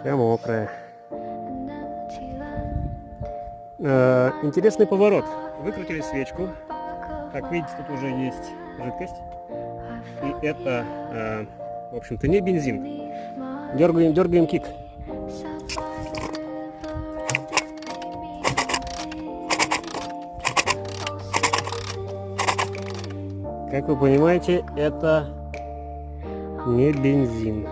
Вся мокрая. Интересный поворот. Выкрутили свечку. Как видите, тут уже есть жидкость. И это, в общем-то, не бензин. Дергаем кик. Как вы понимаете, это не бензин.